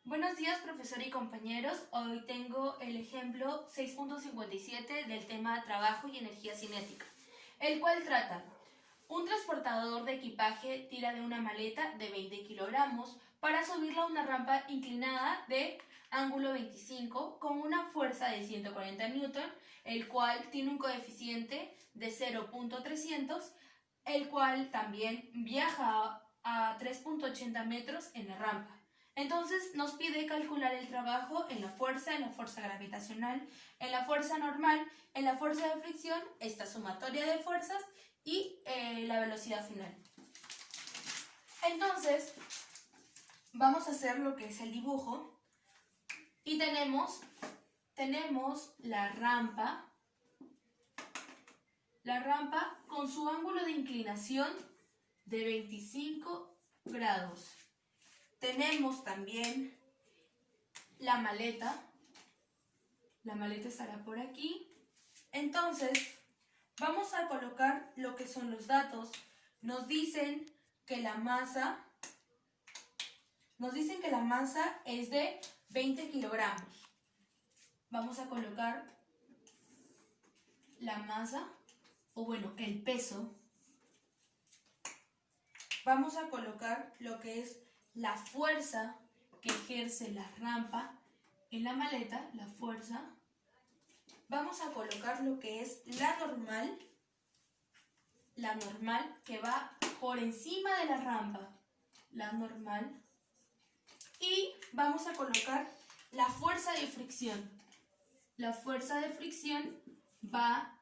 Buenos días, profesor y compañeros. Hoy tengo el ejemplo 6.57 del tema trabajo y energía cinética, el cual trata: un transportador de equipaje tira de una maleta de 20 kilogramos para subirla a una rampa inclinada de ángulo 25 con una fuerza de 140 newton, el cual tiene un coeficiente de 0.300, el cual también viaja a 3.80 metros en la rampa. Entonces nos pide calcular el trabajo en la fuerza gravitacional, en la fuerza normal, en la fuerza de fricción, esta sumatoria de fuerzas y la velocidad final. Entonces vamos a hacer lo que es el dibujo y tenemos la rampa con su ángulo de inclinación de 25 grados. Tenemos también la maleta estará por aquí. Entonces, vamos a colocar lo que son los datos. Nos dicen que la masa es de 20 kilogramos. Vamos a colocar la masa, el peso. Vamos a colocar lo que es la fuerza que ejerce la rampa en la maleta, la fuerza. Vamos a colocar lo que es la normal que va por encima de la rampa, la normal. Y vamos a colocar la fuerza de fricción. La fuerza de fricción va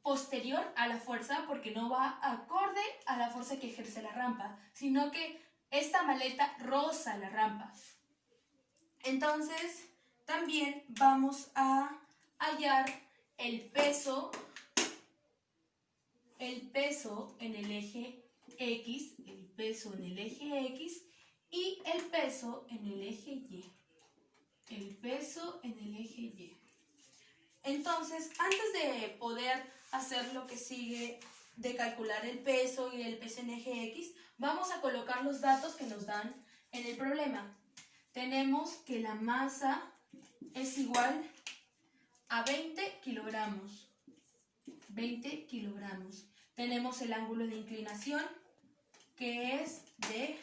posterior a la fuerza porque no va acorde a la fuerza que ejerce la rampa, sino que esta maleta roza la rampa. Entonces, también vamos a hallar el peso en el eje X, y el peso en el eje Y. Entonces, antes de poder hacer lo que sigue de calcular el peso y el peso en eje X, vamos a colocar los datos que nos dan en el problema. Tenemos que la masa es igual a 20 kilogramos. 20 kilogramos. Tenemos el ángulo de inclinación, que es de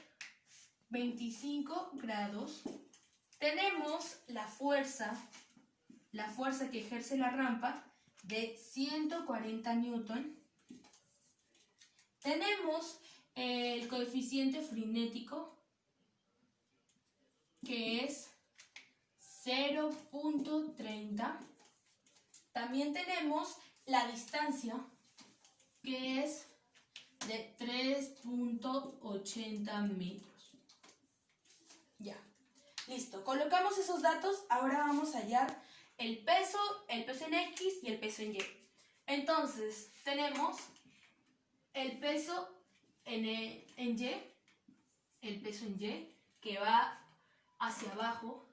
25 grados. Tenemos la fuerza que ejerce la rampa de 140 newton. Tenemos el coeficiente frinético, que es 0.30. También tenemos la distancia, que es de 3.80 metros. Ya, listo. Colocamos esos datos. Ahora vamos a hallar el peso en X y el peso en Y. Entonces, tenemos el peso en Y, que va hacia abajo,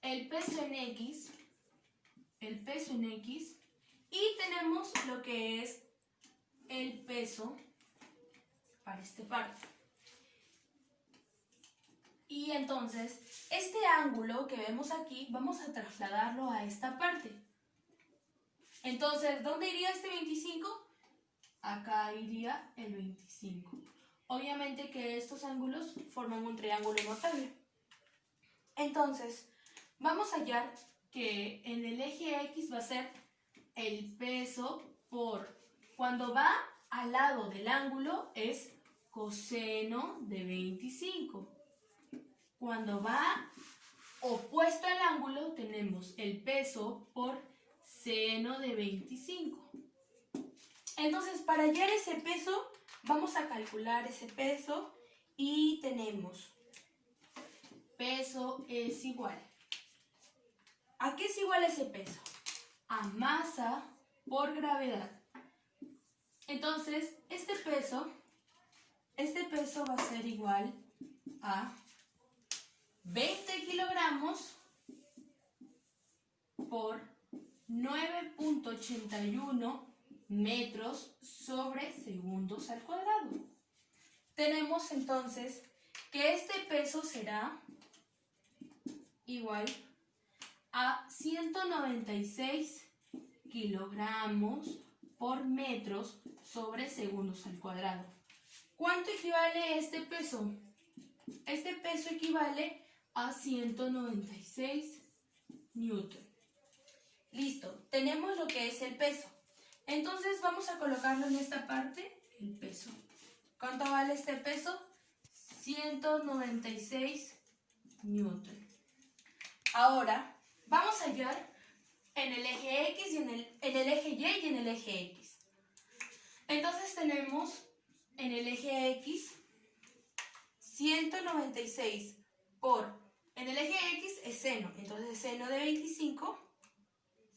el peso en X, y tenemos lo que es el peso para esta parte. Y entonces, este ángulo que vemos aquí, vamos a trasladarlo a esta parte. Entonces, ¿dónde iría este 25? Acá iría el 25. Obviamente que estos ángulos forman un triángulo notable. Entonces, vamos a hallar que en el eje X va a ser el peso por, cuando va al lado del ángulo, es coseno de 25. Cuando va opuesto al ángulo, tenemos el peso por seno de 25. Entonces, para hallar ese peso, vamos a calcular ese peso y tenemos peso es igual. ¿A qué es igual ese peso? A masa por gravedad. Entonces, este peso va a ser igual a 20 kilogramos por 9.81 metros sobre segundos al cuadrado. Tenemos entonces que este peso será igual a 196 kilogramos por metros sobre segundos al cuadrado. ¿Cuánto equivale este peso? Este peso equivale a 196 newton. Listo, tenemos lo que es el peso. Entonces vamos a colocarlo en esta parte, el peso. ¿Cuánto vale este peso? 196 newton. Ahora vamos a hallar en el eje X y en el eje Y y en el eje X. Entonces tenemos en el eje X 196 en el eje X es seno, entonces seno de 25,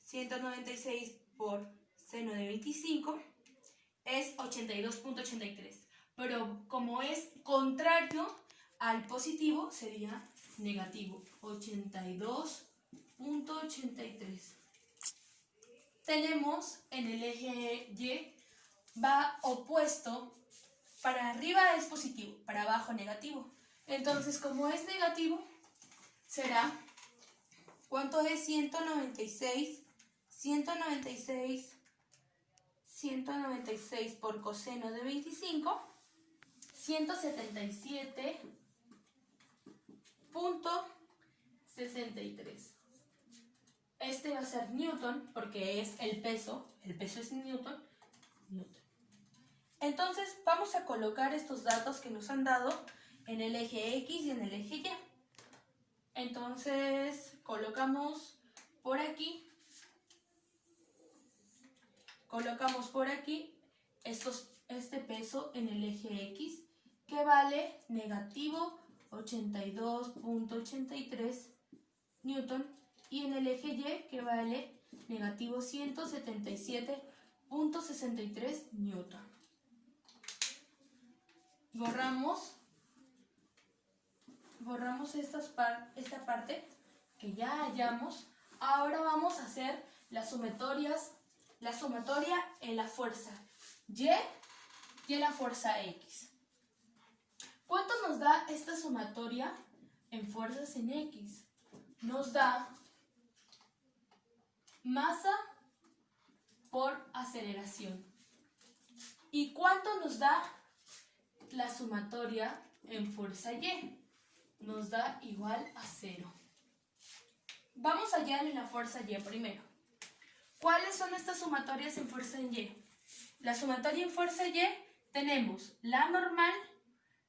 196 por seno de 25 es 82.83, pero como es contrario al positivo sería negativo, 82.83. Tenemos en el eje Y, va opuesto, para arriba es positivo, para abajo negativo. Entonces, como es negativo, será, ¿cuánto es 196? 196 por coseno de 25, 177.63. Este va a ser newton, porque es el peso es newton. Entonces, vamos a colocar estos datos que nos han dado en el eje X y en el eje Y. Entonces, colocamos por aquí este peso en el eje X, que vale negativo 82.83 newton, y en el eje Y, que vale negativo 177.63 newton. Borramos esta parte que ya hallamos. Ahora vamos a hacer la sumatoria en la fuerza Y y en la fuerza X. ¿Cuánto nos da esta sumatoria en fuerzas en X? Nos da masa por aceleración. ¿Y cuánto nos da la sumatoria en fuerza Y? Nos da igual a 0. Vamos a hallar en la fuerza Y primero. ¿Cuáles son estas sumatorias en fuerza en Y? La sumatoria en fuerza Y tenemos la normal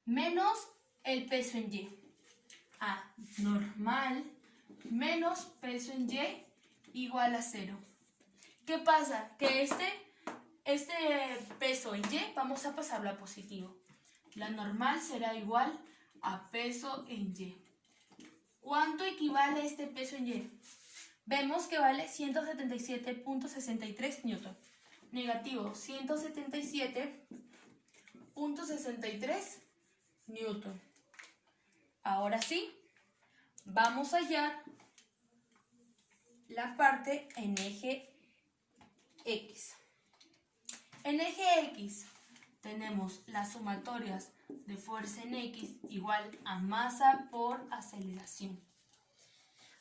menos el peso en Y. Normal menos peso en Y igual a 0. ¿Qué pasa? Que este peso en Y vamos a pasarlo a positivo. La normal será igual a peso en Y. ¿Cuánto equivale este peso en Y? Vemos que vale 177.63 newton. Negativo 177.63 newton. Ahora sí, vamos a hallar la parte en eje X. En eje X tenemos las sumatorias de fuerza en X igual a masa por aceleración.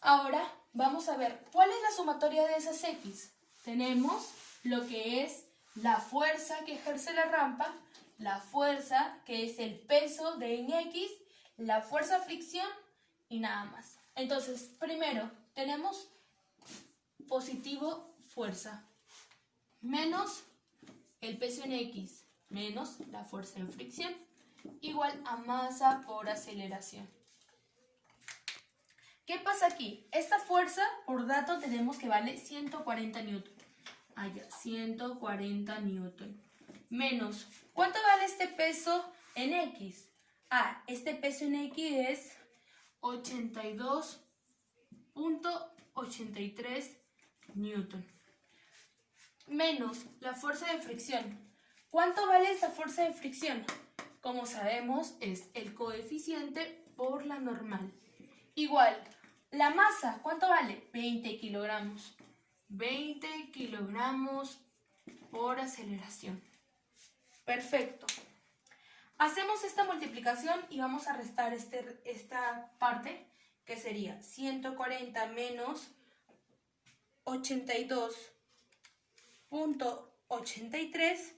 Ahora vamos a ver cuál es la sumatoria de esas X. Tenemos lo que es la fuerza que ejerce la rampa, la fuerza que es el peso de en X, la fuerza fricción y nada más. Entonces, primero tenemos positivo fuerza menos el peso en X menos la fuerza en fricción igual a masa por aceleración. ¿Qué pasa aquí? Esta fuerza por dato tenemos que vale 140 newton. 140 newton. Menos, ¿cuánto vale este peso en X? Este peso en X es 82.83 newton. Menos la fuerza de fricción. ¿Cuánto vale esta fuerza de fricción? Como sabemos, es el coeficiente por la normal. Igual, la masa, ¿cuánto vale? 20 kilogramos. 20 kilogramos por aceleración. Perfecto. Hacemos esta multiplicación y vamos a restar esta parte, que sería 140 menos 82.83,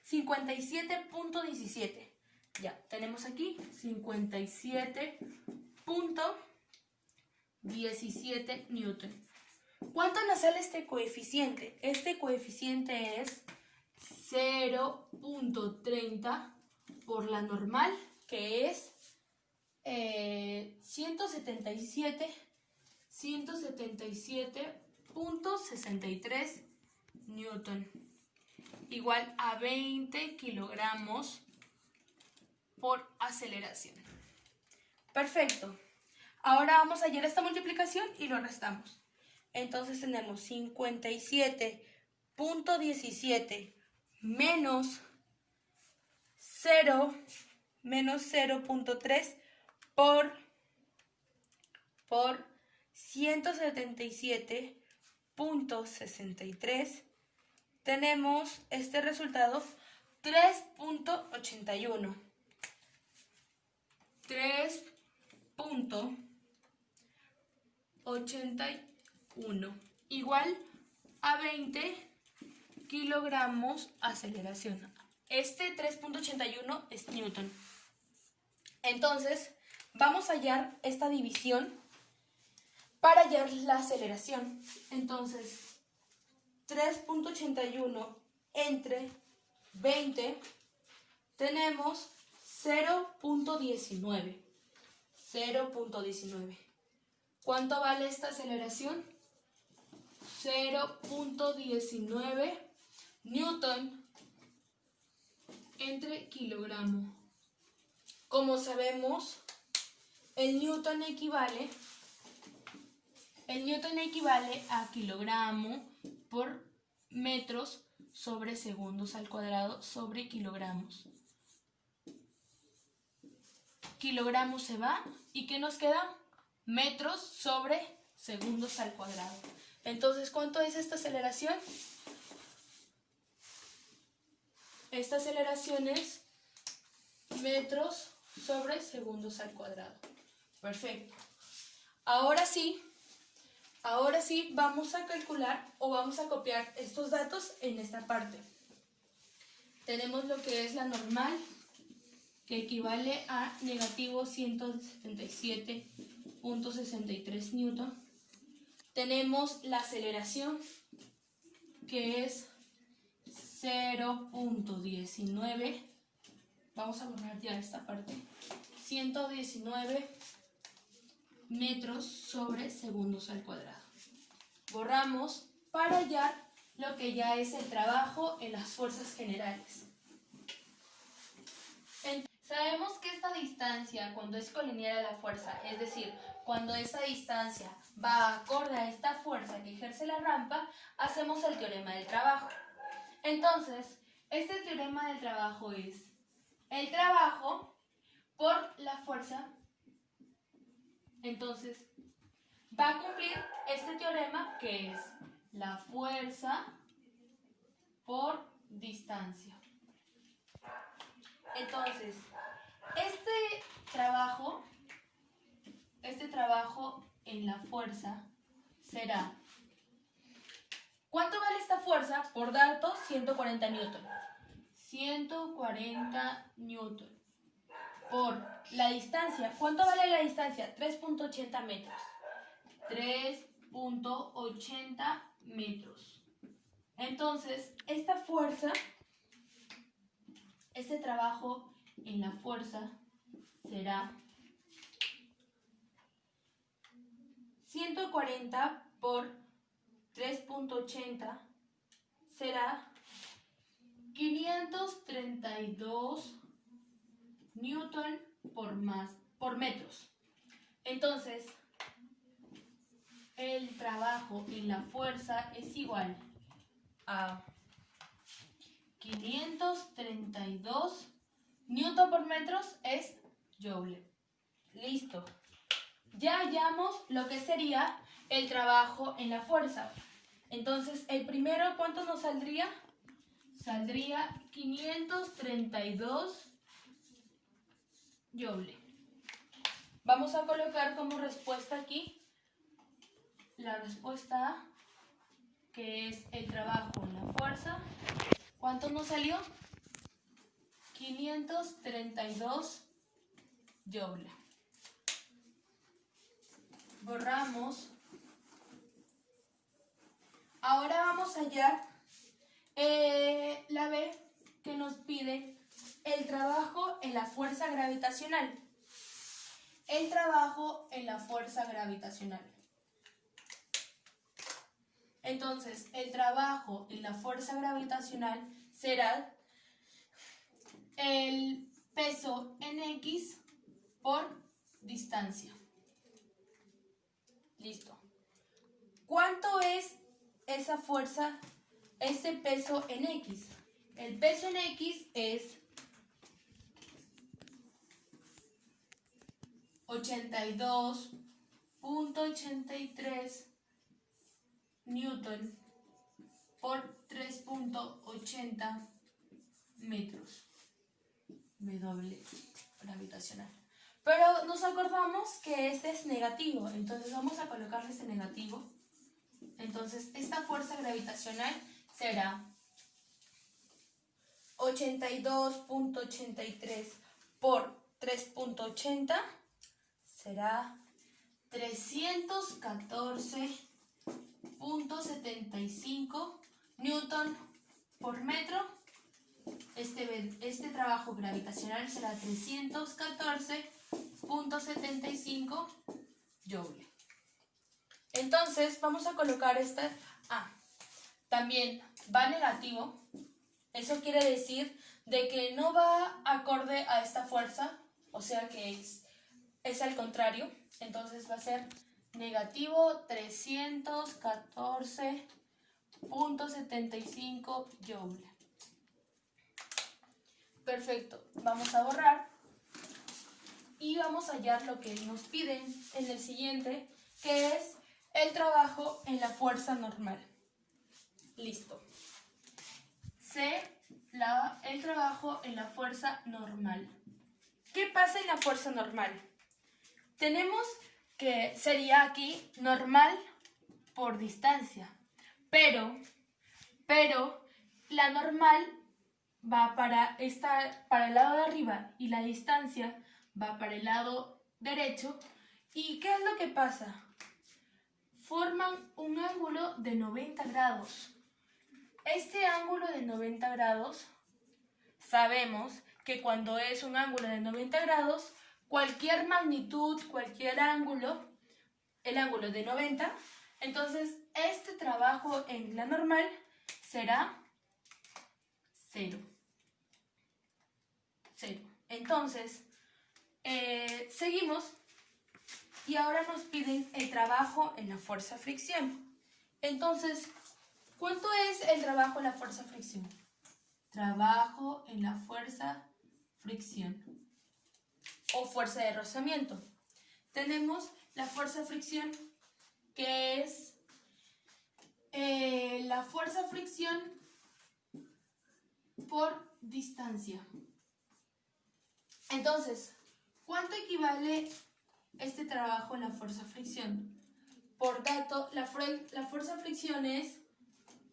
57.17. Ya, tenemos aquí 57.17 newton. ¿Cuánto nos sale este coeficiente? Este coeficiente es 0.30 por la normal, que es 177.63 newton, igual a 20 kilogramos por aceleración. Perfecto. Ahora vamos a hallar esta multiplicación y lo restamos. Entonces tenemos 57.17 menos 0.3 por 177.63. Tenemos este resultado 3.81. 3.81 igual a 20 kilogramos aceleración. Este 3.81 es newton. Entonces, vamos a hallar esta división para hallar la aceleración. Entonces, 3.81 entre 20, tenemos 0.19. 0.19. ¿Cuánto vale esta aceleración? 0.19 newton entre kilogramo. Como sabemos, el newton equivale a kilogramo por metros sobre segundos al cuadrado sobre kilogramos. Kilogramos se va y ¿qué nos queda? Metros sobre segundos al cuadrado. Entonces, ¿cuánto es esta aceleración? Esta aceleración es metros sobre segundos al cuadrado. Perfecto. Ahora sí vamos a calcular o vamos a copiar estos datos en esta parte. Tenemos lo que es la normal, que equivale a negativo 177.63 newton. Tenemos la aceleración, que es 0.19. Vamos a borrar ya esta parte. 119 metros sobre segundos al cuadrado. Borramos para hallar lo que ya es el trabajo en las fuerzas generales. Sabemos que esta distancia, cuando es colineal a la fuerza, es decir, cuando esta distancia va acorde a esta fuerza que ejerce la rampa, hacemos el teorema del trabajo. Entonces, este teorema del trabajo es el trabajo por la fuerza. Entonces, va a cumplir este teorema, que es la fuerza por distancia. Entonces, este trabajo en la fuerza será, ¿cuánto vale esta fuerza? Por datos, 140 newton. 140 newton. Por la distancia, ¿cuánto vale la distancia? 3.80 metros. 3.80 metros. Entonces, esta fuerza, este trabajo en la fuerza será 140 por 3.80 será 532 newton por metros. Entonces, el trabajo en la fuerza es igual a 532 newton por metros es joule. Listo. Ya hallamos lo que sería el trabajo en la fuerza. Entonces, el primero, ¿cuánto nos saldría? saldría 532 joules. Vamos a colocar como respuesta aquí la respuesta A, que es el trabajo en la fuerza. ¿Cuánto nos salió? 532 joules. Borramos. Ahora vamos a hallar la B, que nos pide el trabajo en la fuerza gravitacional. El trabajo en la fuerza gravitacional. Entonces, el trabajo en la fuerza gravitacional será el peso en X por distancia. Listo. ¿Cuánto es esa fuerza, ese peso en X? El peso en X es 82.83 Newton por 3.80 metros. W gravitacional. Pero nos acordamos que este es negativo, entonces vamos a colocarle este negativo. Entonces esta fuerza gravitacional será 82.83 por 3.80 será 314.75 Newton por metro. Este trabajo gravitacional será 314.75 joules. Entonces vamos a colocar esta A. También va negativo. Eso quiere decir de que no va acorde a esta fuerza, o sea que es al contrario. Entonces va a ser negativo 314.75 joules. Perfecto, vamos a borrar y vamos a hallar lo que nos piden en el siguiente, que es el trabajo en la fuerza normal. Listo. El trabajo en la fuerza normal. ¿Qué pasa en la fuerza normal? Tenemos que sería aquí normal por distancia, pero la normal va para el lado de arriba y la distancia va para el lado derecho. ¿Y qué es lo que pasa? Forman un ángulo de 90 grados. Este ángulo de 90 grados, sabemos que cuando es un ángulo de 90 grados, cualquier magnitud, cualquier ángulo, el ángulo de 90, entonces este trabajo en la normal será 0. Entonces, seguimos y ahora nos piden el trabajo en la fuerza fricción. Entonces, ¿cuánto es el trabajo en la fuerza fricción? Trabajo en la fuerza fricción o fuerza de rozamiento. Tenemos la fuerza fricción, que es la fuerza fricción por distancia. Entonces, ¿cuánto equivale este trabajo en la fuerza fricción? Por tanto, la fuerza fricción es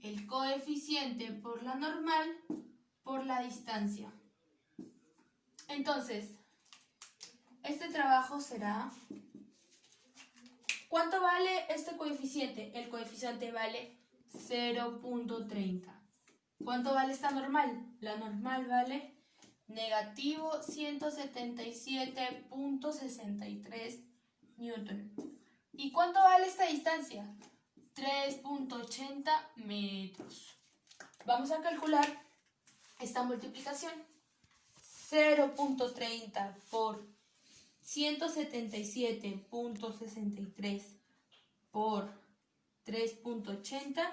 el coeficiente por la normal por la distancia. Entonces, este trabajo será... ¿Cuánto vale este coeficiente? El coeficiente vale 0.30. ¿Cuánto vale esta normal? La normal vale negativo 177.63 Newton. ¿Y cuánto vale esta distancia? 3.80 metros. Vamos a calcular esta multiplicación. 0.30 por 177.63 por 3.80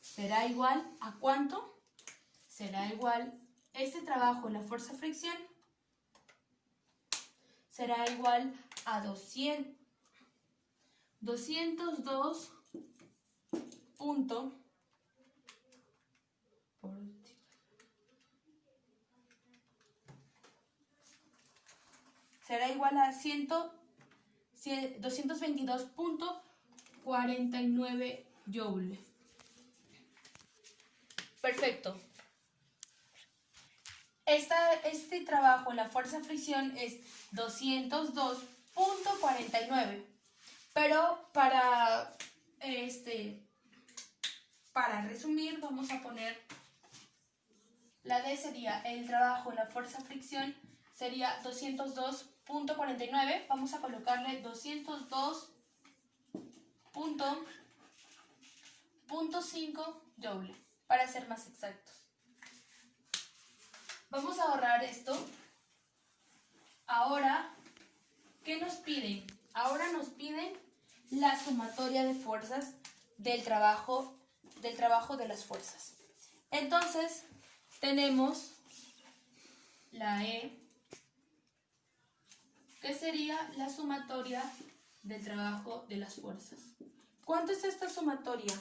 será igual a ¿cuánto? Será igual, este trabajo en la fuerza fricción será igual a 202 por será igual a 222.49 joules. Perfecto. Este trabajo, la fuerza fricción es 202.49. Pero para resumir, vamos a poner la D sería el trabajo, la fuerza fricción sería 202.49. Vamos a colocarle 202.5 joules para ser más exactos. Vamos a ahorrar esto. Ahora, ¿qué nos piden? Ahora nos piden la sumatoria de fuerzas del trabajo de las fuerzas. Entonces, tenemos la E, que sería la sumatoria del trabajo de las fuerzas. ¿Cuánto es esta sumatoria?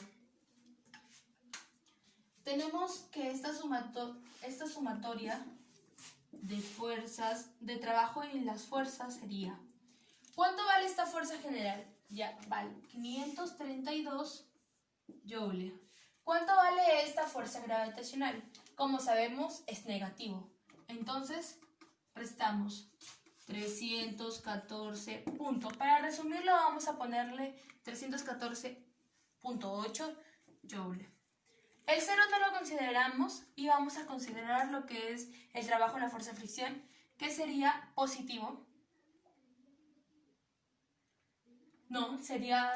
Tenemos que esta sumatoria de fuerzas, de trabajo en las fuerzas sería, ¿cuánto vale esta fuerza general? Ya, vale 532 joules. ¿Cuánto vale esta fuerza gravitacional? Como sabemos, es negativo. Entonces, restamos 314 puntos. Para resumirlo, vamos a ponerle 314.8 joules. El 0 no lo consideramos y vamos a considerar lo que es el trabajo en la fuerza de fricción, que sería positivo. No, sería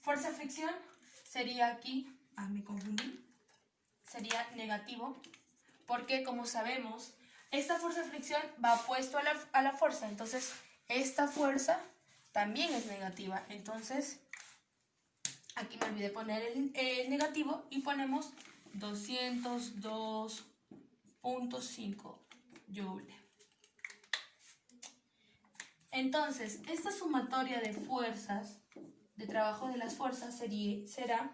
fuerza de fricción, sería aquí, me confundí, sería negativo, porque como sabemos, esta fuerza de fricción va opuesto a la fuerza, entonces esta fuerza también es negativa, entonces aquí me olvidé poner el negativo y ponemos 202.5 joules. Entonces, esta sumatoria de fuerzas, de trabajo de las fuerzas, será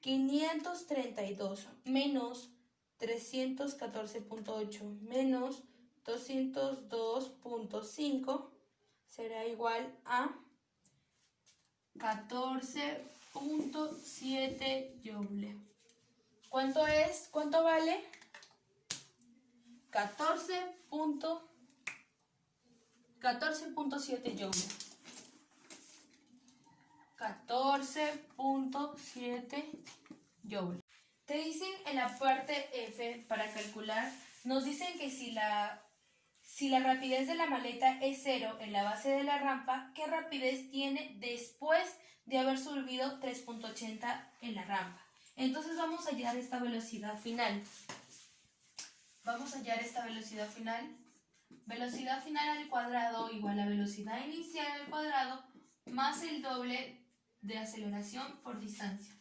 532 menos 314.8 menos 202.5 será igual a 14.7 joules. ¿Cuánto es? ¿Cuánto vale? 14.7 joules. 14.7 joules. Te dicen en la parte F, para calcular, nos dicen que si la rapidez de la maleta es 0 en la base de la rampa, ¿qué rapidez tiene después de haber subido 3.80 en la rampa? Entonces vamos a hallar esta velocidad final. Velocidad final al cuadrado igual a velocidad inicial al cuadrado más el doble de aceleración por distancia.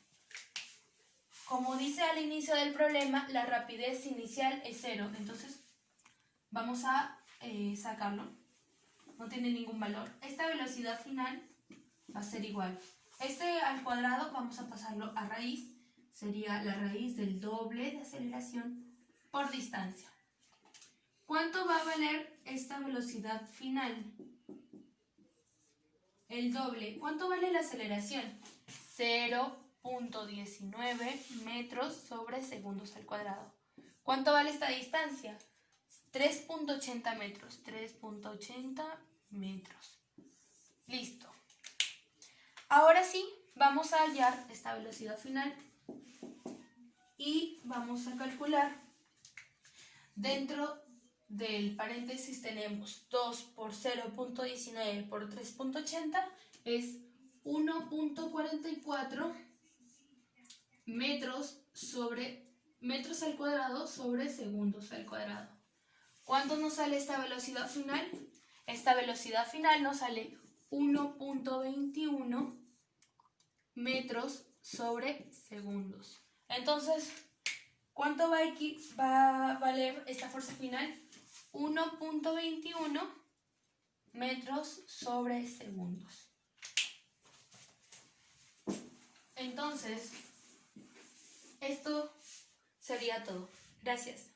Como dice al inicio del problema, la rapidez inicial es 0, entonces vamos a sacarlo. No tiene ningún valor. Esta velocidad final va a ser igual. Este al cuadrado vamos a pasarlo a raíz. Sería la raíz del doble de aceleración por distancia. ¿Cuánto va a valer esta velocidad final? El doble. ¿Cuánto vale la aceleración? 0.19 metros sobre segundos al cuadrado. ¿Cuánto vale esta distancia? 3.80 metros. 3.80 metros. Listo. Ahora sí, vamos a hallar esta velocidad final y vamos a calcular. Dentro del paréntesis tenemos 2 por 0.19 por 3.80 es 1.44 metros al cuadrado sobre segundos al cuadrado. ¿Cuánto nos sale esta velocidad final? Esta velocidad final nos sale 1.21 metros sobre segundos. Entonces, ¿cuánto va a valer esta fuerza final? 1.21 metros sobre segundos. Entonces, esto sería todo. Gracias.